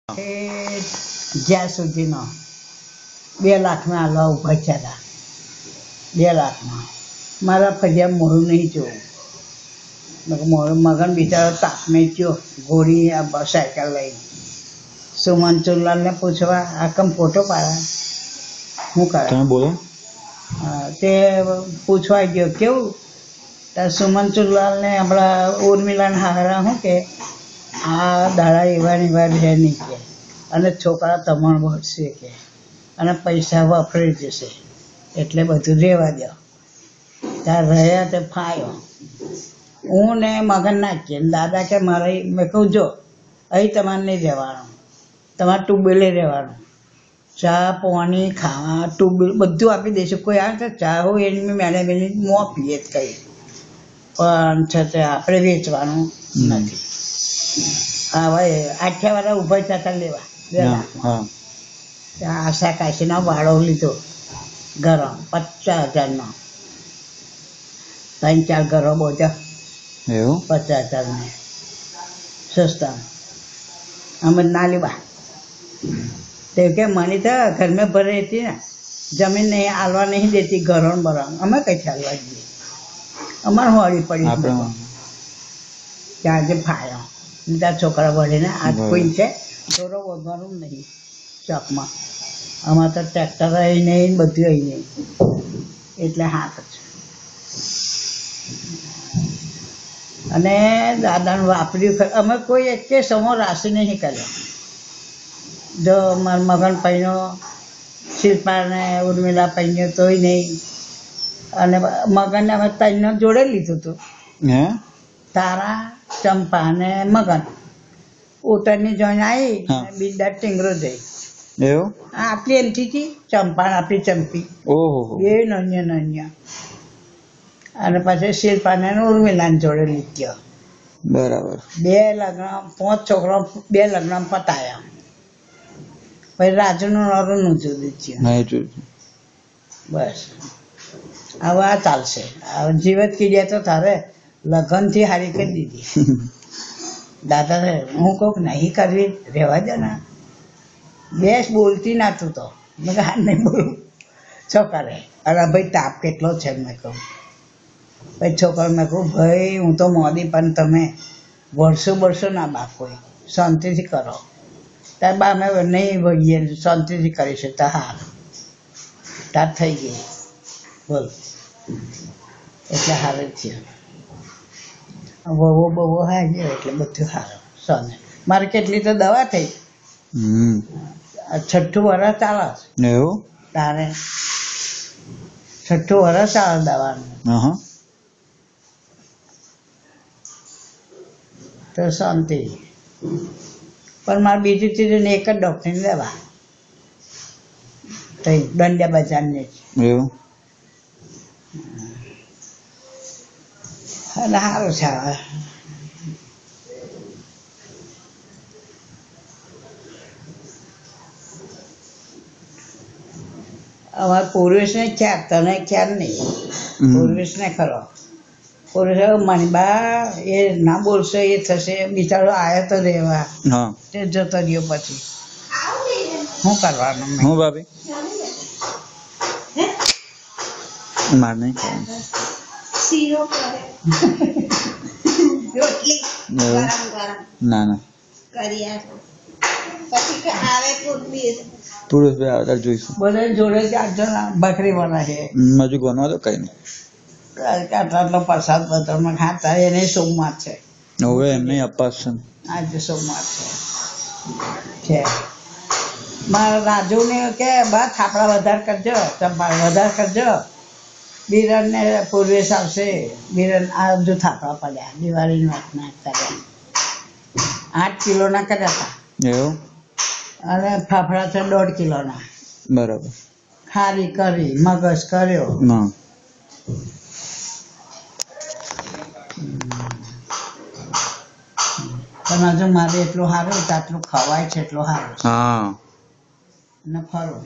એ જ્યાં સુધીનો 2 લાખમાં હાલવા ઊભા થયા હતા. 2 લાખમાં મારા ફરિયા મોડું નહીં જોવું. મગન બિચારો તાપને ગયો ઘોડી સાયકલ લઈને સુમન ચુલાલને પૂછવા આ કમ ફોટો પાડે શું કરે તમે બોલો. તે પૂછવા ગયો કેવું ત્યારે સુમન ચુલાલને આપણા ઉર્મિલાને હારા શું કે આ દાડા એવા ને એવા રહે નહીં કે અને છોકરા તમાણ ભરશે કે અને પૈસા વપરાઈ જશે એટલે બધું રહેવા દો. ત્યાં રહ્યા તે ફાયો હું ને મગન નાખીએ દાદા કે મારે મેં કહું જો અહીં તમારે નહીં રહેવાનું, તમારે ટ્યુબવેલે રહેવાનું. ચા પાણી ખાવા ટ્યુબવેલ બધું આપી દઈશું. કોઈ આવે તો ચા હોય એની મેળે બેની મોં પીએ જ કંઈ પણ છતાં આપણે વેચવાનું નથી. હવે આઠિયાવાળા ઊભા થતા લેવા 2 લાખમાં. ત્યાં આશા કાશીનો ભાડો લીધો ઘરો 50,000નો. 3-4 ઘરો બોધા એવું 50,000 સસ્તા. અમે ના લેવા તે કે મને તો ઘર મેં ભરે હતી ને જમીન નહીં હાલવા નહીં દેતી ઘરો બરાબર અમે કઈ ચાલવા જઈએ અમારે હોળી પડી ત્યાં જે ફાયો ત્યાં છોકરા વળીને આજ કોઈ છે થોડો વધવાનું નહીં ચોકમાં. આમાં તો ટ્રેક્ટર અહીં નહીં બધું અહીં નહીં એટલે હાથ છે. અને દાદાનું વાપર્યું અમે કોઈ એક સમો રાશિ નહીં કર્યો. જો મારા મગન પૈનો શિલ્પાને ઉર્મિલા પૈનો તોય નહીં. અને મગનને અમે 3 જોડે લીધું હતું. તારા ચંપા ને મગન ઉત્તરની જોઈને આવી બીજા ટીંગરો જઈ એવું આપણી એમથી ચંપા આપણી ચંપી બે નન્ય અને પછી શિલ્પાને ઉર્મિલાને જોડે લીધ્યો. બરાબર. 2 લગ્ન 5 છોકરા 2 લગ્ન પતાયા. પછી રાજુનું નરુનું જુદું થયું. બસ હવે આ ચાલશે. જીવત કીધે તો તારે લગ્નથી હારી કરી દીધી. દાદા હું કહું નહીં કરવી રહેવા દે ને. બેસ બોલતી ના તું તો મેં કહ્યું હા નહીં બોલું છોકરે. અરે ભાઈ તાપ કેટલો છે મેં કહું. પછી છોકરા મેં કહું ભાઈ હું તો મોદી પણ તમે વર્ષો ના બાપો શાંતિથી કરો. તાર બા અમે નહીં ભઈએ શાંતિથી કરીશું તો હા તાર થઈ ગઈ બોલ એટલે સારું થયું. બહુ હા ગયો એટલે બધું સારું. સોને મારે કેટલી તો દવા થઈ 6ઠું વર્ષ ચાલે એવું તારે 6ઠું વર્ષ ચાલે દવાનું તો શાંતિ. પણ મારે બીજું ચીજને એક જ ડૉક્ટરની દવા તો દંડિયા બજારની જ એવું. અને સારું છે. હવે અમારે પૂર્વેશને ખ્યાલ તને ખ્યાલ નહીં. પૂર્વેશને ખરો પૂર્વેશ મનબા એ ના બોલશે એ થશે બિચારો આવ્યો તો રહેવા તે જતો રહ્યો. પછી શું કરવાનું હું ભાભી માર નહીં ના પુરુષ ભાઈ આવતા જોઈશું. બધા જોડે 4 જણ બકરી વાળા છે. હજુ ગણવા તો કઈ નહીં. આટલો પ્રસાદ પત્રમાં ખાતા એને સોમવાર છે. હવે એમને અપાસ છે આજે સોમવાર છે. મારા રાજુને કે બા થાપડા વધારે કરજો ચંપા વધારે કરજો. બિરન ને પૂર્વેશ આવશે. બિરન આ બધું થાપડા પડ્યા દિવાળીની વાતના કર્યા 8 કિલોના કર્યા હતા. એવું અને ફાફડા છે 1.5 કિલોના. બરાબર. ખારી કરી મગજ કર્યો. પણ હજુ મારે એટલું સારું તો આટલું ખવાય છે એટલું સારું ને ફરું.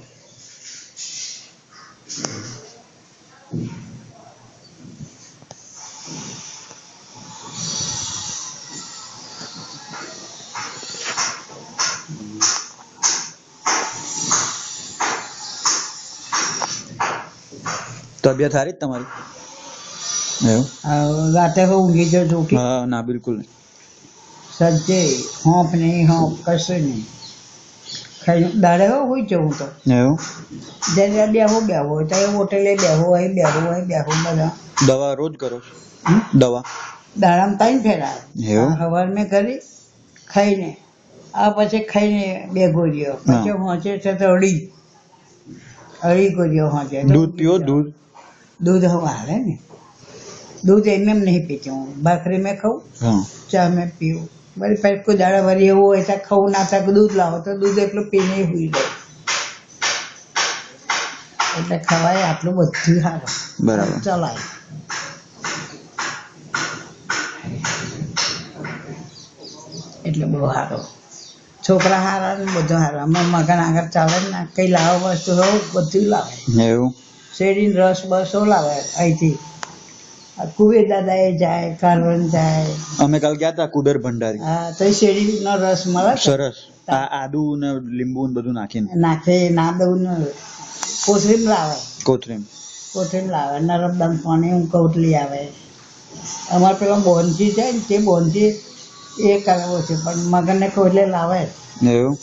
તબિયત સારી જ તમારી? એવું? રાતે હું ઊંઘી જાઉં ચોકી હા ના બિલકુલ નહીં. સજ્જે હોંપ નહીં હોંપ કશું નહીં ખાઈ દાડે હોઈ જવું તો એવું? જ્યારે બેહો હોય તો હોટેલે બેહો હોય બધા દવા રોજ કરો છો? દવા દાડામાં 3 ફેરા એવું? સવાર મેં કરી ખાઈને પછી ખાઈને 2 ગોળીઓ પછી હોંચે છે તો અઢી ગોળીઓ હોંચે. દૂધ પીવો? દૂધ હવે હાલે ને દૂધ એમ નહીં પીતી હું. ભાખરી મેં ખાઉં, હા ચા મેં પીવું. વળી પછી કોઈ દાડા વળી એવું હોય તો ખાવું ના થાય દૂધ લાવો તો દૂધ એટલું પીને હુઈ જાય. એટલે ખવાય આટલું બધું સારું બરાબર. ચલાય. એટલે બહુ સારું. છોકરા સારા ને બધું સારું. અમે મગન આગળ ચાલે ને કઈ લાવો વસ્તુ હોવું બધું લાવે. એવું? શેરડીનો રસ બસો લાવે અહીંથી. કુબેર દાદા એ જાય, કારવન જાય. અમે કાલ ગયા હતા કુબેર ભંડારી. હા તો શેરડીનો રસ મળે સરસ. આ આદુ ને લીંબુ ને બધું નાખીને નાખે ના દઉં ને કોથરીમ લાવે. કોથમીર લાવે નરમદમ પાણી હું કોટલી આવે. અમારે પેલો બોનજી છે ને તે બોનજી એ કરવો છે પણ મગનને કોટલે લાવે એવું?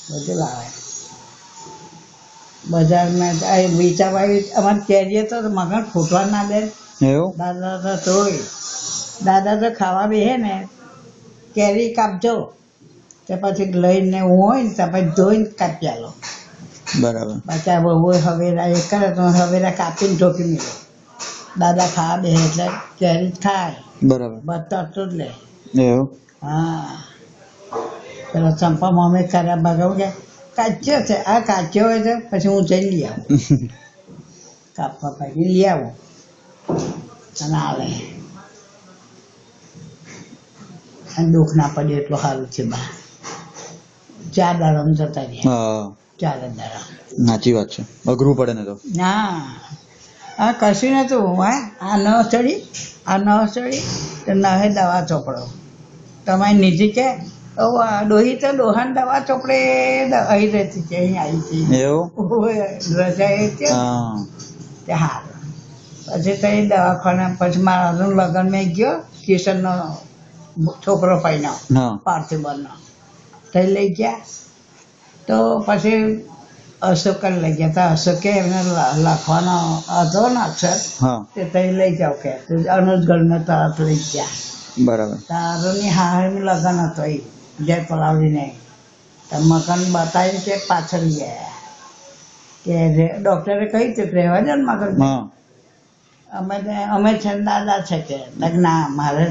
બધું લાવે. બજારમાં વેચાવાય અમારે કેરીએ તો મગન ફૂટવા ના દે. એવું? દાદા તો ખાવા બેસે ને કેરી કાપજો તે પછી લઈને હું હોય ને તો પછી ધોઈને કાપી આલો. બરાબર. પાછા બહુ હવેરા એ કરે તો હવેરા કાપીને ઢોકી મેળો. દાદા ખાવા બેસે એટલે કેરી જ ખાય. બરાબર. બતર તો જ લે. એવું? હા પેલો ચંપા મમ્મી કર્યા બગાવું કે કાચ્યો છે આ કાચ્યો હોય છે પછી હું જઈને લઈ આવું. કાપવા પછી લઈ આવું અને આવે અને દુઃખ ના પડે એટલું સારું છે બા. 4 દાડામાં જતા રહ્યા. હા 4 દાડા. સાચી વાત છે. અઘરું પડે ને તો. ના આ કશું નતું. આ ન ચડી તો નહે દવા ચોપડો. તમારી નિધિ કે ડોહી તો ડોહાન દવા ચોપડે અહીં રહેતી છે અહીં આવી છે. એવું? રજા એ છે હા તે હારું. પછી તો એ દવાખાના પછી મારા લગ્ન મેં ગયો કિશનનો છોકરો પાઈનો હા પાર્થિબનનો તે લઈ ગયા તો પછી અશોકને લઈ ગયા તો અશોકે એમને લખવાનો હતો ને અક્ષર હા તે તઈ લઈ જાઓ કે અનુજગઢને તરત લઈ ગયા. બરાબર. તારોની હાહરી લગ્ન હતો એ જય પલાવડીને તો મકાન બતાવીને કે પાછળ ગયા કે ડૉક્ટરે કહ્યું હતું કે રહેવા દે ને મગન. હા અમે છે ને દાદા છે કે ના મારે